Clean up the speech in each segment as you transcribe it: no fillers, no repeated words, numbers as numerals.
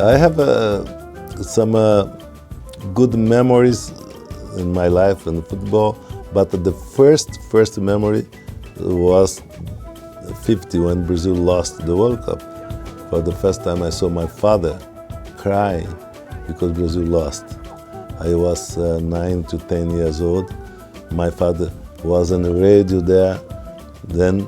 I have some good memories in my life in football, but the first memory was 50 when Brazil lost the World Cup. For the first time I saw my father crying because Brazil lost. I was 9 to 10 years old. My father was on the radio there. Then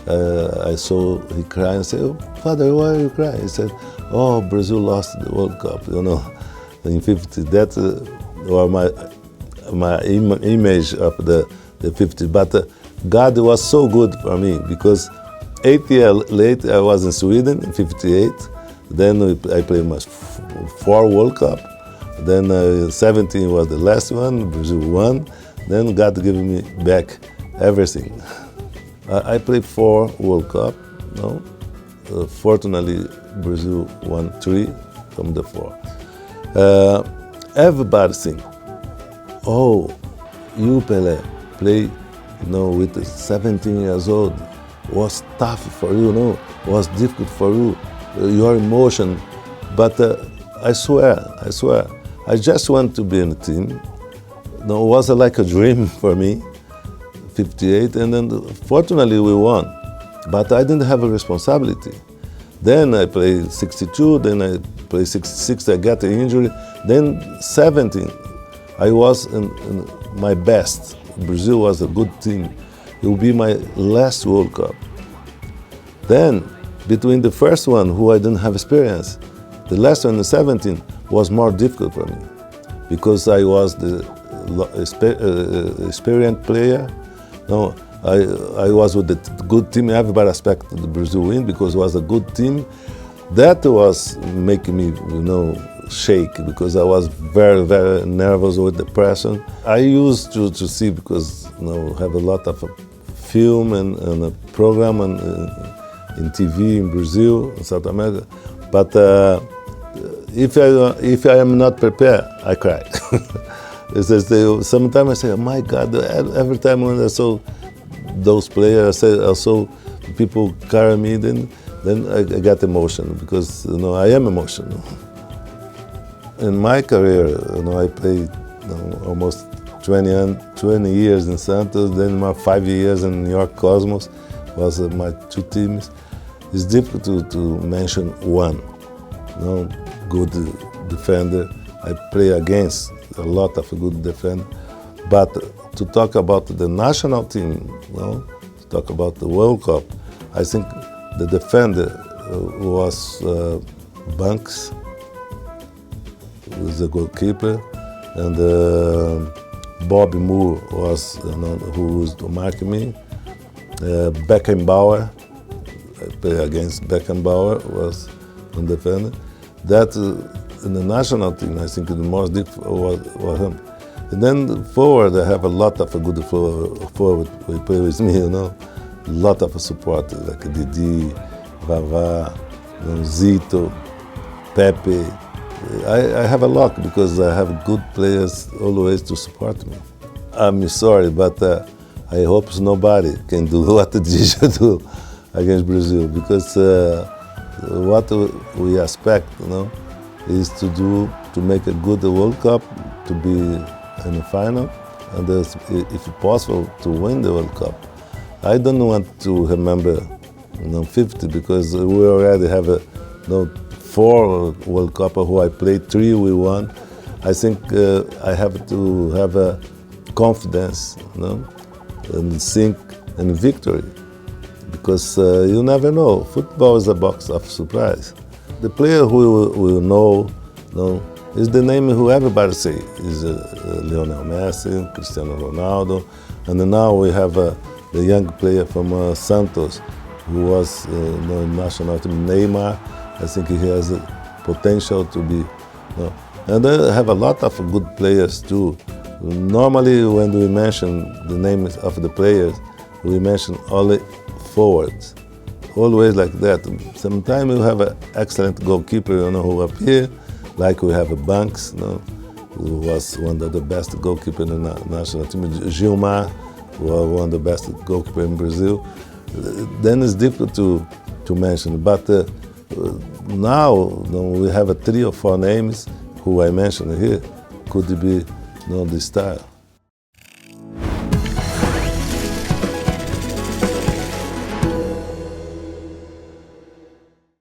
I saw he crying and said, "Oh, Father, why are you crying?" He said, "Oh, Brazil lost the World Cup, in 50. That was my image of the 50. But God was so good for me because 8 years later I was in Sweden in 58. Then I played my 4 World Cup. Then 17 was the last one, Brazil won. Then God gave me back everything. I played 4 World Cup. Fortunately, Brazil won 3 from the 4. Everybody think, "Oh, you Pelé play, with 17 years old. Was tough for you, was difficult for you, your emotion." But I swear, I just want to be in a team. It was like a dream for me, 58, and then fortunately we won. But I didn't have a responsibility. Then I played 62, then I played 66, I got an injury. Then 17, I was in my best. Brazil was a good team. It will be my last World Cup. Then, between the first one, who I didn't have experience, the last one, the 17, was more difficult for me because I was the experienced player. I was with the good team. Everybody expected the Brazil win because it was a good team. That was making me, shake because I was very, very nervous with the pressure. I used to see because have a lot of film and a program in TV in Brazil, in South America. But if I am not prepared, I cry. Sometimes I say, "Oh my God!" Every time when I saw those players, I saw people carry me. Then I got emotional because I am emotional. In my career, I played almost 20 years in Santos, then my 5 years in New York Cosmos was my 2 teams. It's difficult to mention one. Good defender. I play against a lot of good defenders, but to talk about the national team, to talk about the World Cup, I think the defender was Banks, who was the goalkeeper, and Bobby Moore was who was marking me. Beckenbauer, I play against Beckenbauer, was one defender. That in the national team, I think the most difficult was him. And then forward, I have a lot of good forward who play with me, a lot of support, like Didi, Vava, Zito, Pepe. I have a luck because I have good players always to support me. I'm sorry, but I hope nobody can do what did you do against Brazil because what we expect, is to make a good World Cup, to be in the final, and if possible to win the World Cup. I don't want to remember 50 because we already have 4 World Cup who I played, 3 we won. I think I have to have a confidence, and think in victory, because you never know. Football is a box of surprise. The player who will know is the name who everybody say is Lionel Messi, Cristiano Ronaldo, and now we have the young player from Santos who was national team, Neymar. I think he has a potential to be. And I have a lot of good players too. Normally, when we mention the names of the players, we mention only forwards. Always like that. Sometimes we have an excellent goalkeeper, who appear, like we have a Banks, who was one of the best goalkeepers in the national team. Gilmar, who was one of the best goalkeepers in Brazil. Then it's difficult to mention, but now we have 3 or 4 names who I mentioned here could be the style.